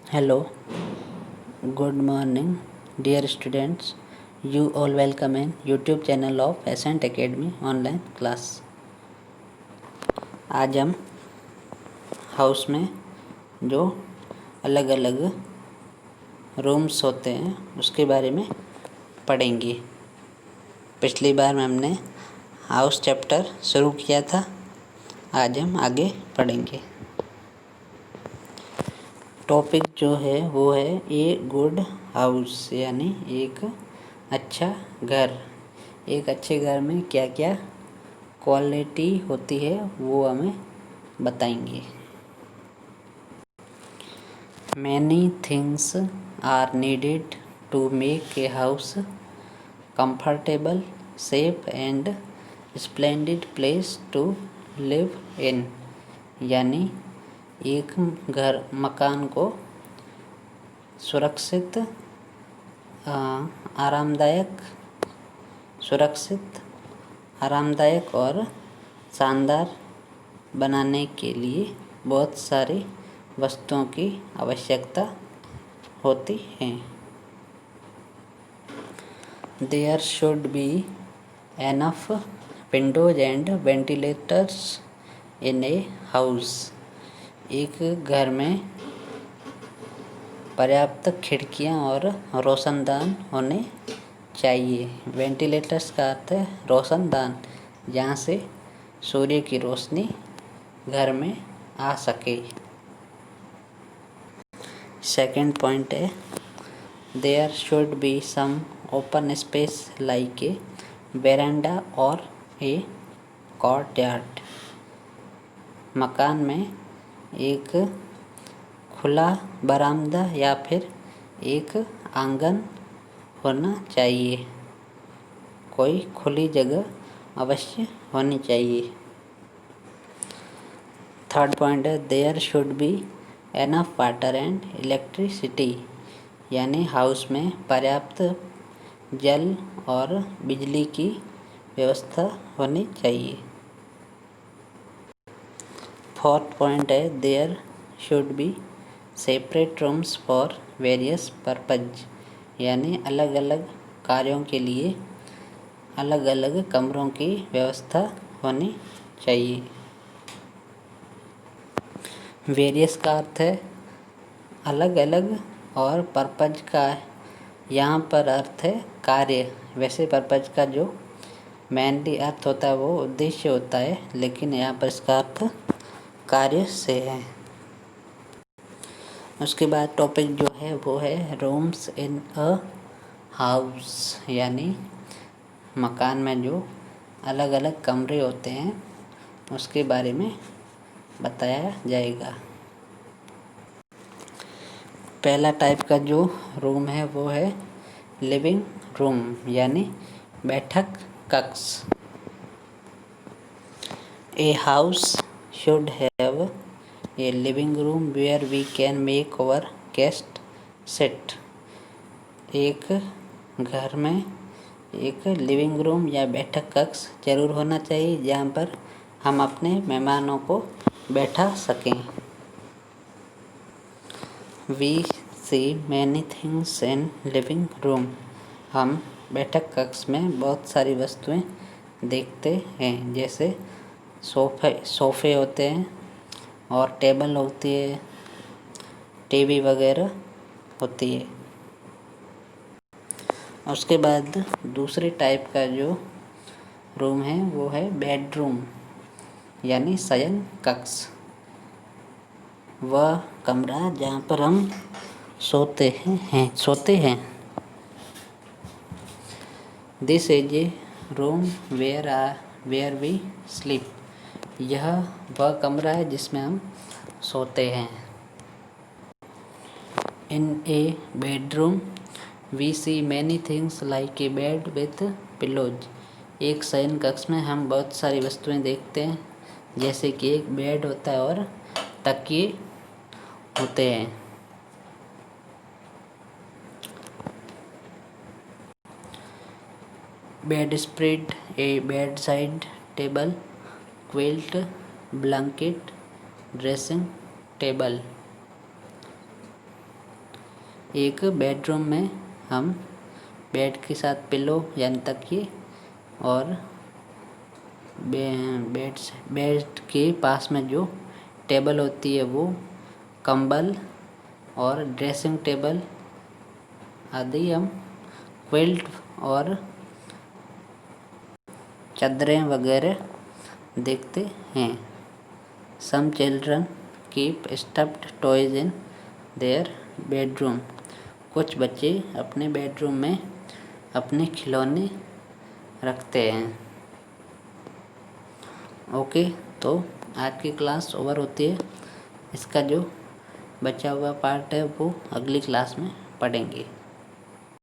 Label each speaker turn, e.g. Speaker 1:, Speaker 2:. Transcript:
Speaker 1: Hello, good morning, dear students. You all welcome in YouTube channel of Ascent Academy online class. आज हम house में जो अलग अलग रूम्स होते हैं उसके बारे में पढ़ेंगे। पिछली बार में हमने हाउस चैप्टर शुरू किया था। आज हम आगे पढ़ेंगे। टॉपिक जो है वो है ए गुड हाउस, यानी एक अच्छा घर। एक अच्छे घर में क्या क्या क्वालिटी होती है वो हमें बताएंगे। Many things are needed to make a house comfortable, safe and splendid place to live in, यानी एक मकान को सुरक्षित, आरामदायक और शानदार बनाने के लिए बहुत सारी वस्तुओं की आवश्यकता होती है। There should be enough windows and ventilators in a house. एक घर में पर्याप्त खिड़कियां और रोशनदान होने चाहिए। वेंटिलेटर्स का अर्थ है रोशनदान, जहाँ से सूर्य की रोशनी घर में आ सके। सेकंड पॉइंट है there should be some open space like a veranda और ए कोर्टयार्ड। मकान में एक खुला बरामदा या फिर एक आंगन होना चाहिए। कोई खुली जगह अवश्य होनी चाहिए। थर्ड पॉइंट है there should be enough water and electricity, यानी हाउस में पर्याप्त जल और बिजली की व्यवस्था होनी चाहिए। फोर्थ पॉइंट है there should be separate rooms for various purpose, यानी अलग अलग कार्यों के लिए अलग अलग कमरों की व्यवस्था होनी चाहिए। वेरियस का अर्थ है अलग अलग और पर्पज का यहाँ पर अर्थ है कार्य। वैसे पर्पज का जो मेनली अर्थ होता है वो उद्देश्य होता है, लेकिन यहाँ पर इसका अर्थ कार्य से है। उसके बाद टॉपिक जो है वो है रूम्स इन अ हाउस, यानी मकान में जो अलग अलग कमरे होते हैं उसके बारे में बताया जाएगा। पहला टाइप का जो रूम है वो है लिविंग रूम, यानी बैठक कक्ष। A house should have a living room where we can make our guest sit. एक घर में एक लिविंग रूम या बैठक कक्ष जरूर होना चाहिए जहाँ पर हम अपने मेहमानों को बैठा सकें। We see many things in living room. हम बैठक कक्ष में बहुत सारी वस्तुएं देखते हैं, जैसे सोफ़े होते हैं और टेबल होती है, टीवी वगैरह होती है। उसके बाद दूसरे टाइप का जो रूम है वो है बेडरूम, यानी शयन कक्ष। वह कमरा जहाँ पर हम सोते हैं। This is a room where we sleep. यह वह कमरा है जिसमें हम सोते हैं। In a bedroom we see many things like a bed with pillows. एक शयन कक्ष में हम बहुत सारी वस्तुएं देखते हैं, जैसे कि एक बेड होता है और तकिए होते हैं। Bed spread, a bed side table, quilt, blanket, dressing table. एक बेडरूम में हम बेड के साथ पिलो यानी तकिए और बेड के पास में जो टेबल होती है वो कंबल और ड्रेसिंग टेबल आदि हम क्विल्ट और चादरें वगैरह देखते हैं। Some children keep stuffed toys in their bedroom. कुछ बच्चे अपने बेडरूम में अपने खिलौने रखते हैं। ओके, तो आज की क्लास ओवर होती है। इसका जो बचा हुआ पार्ट है वो अगली क्लास में पढ़ेंगे।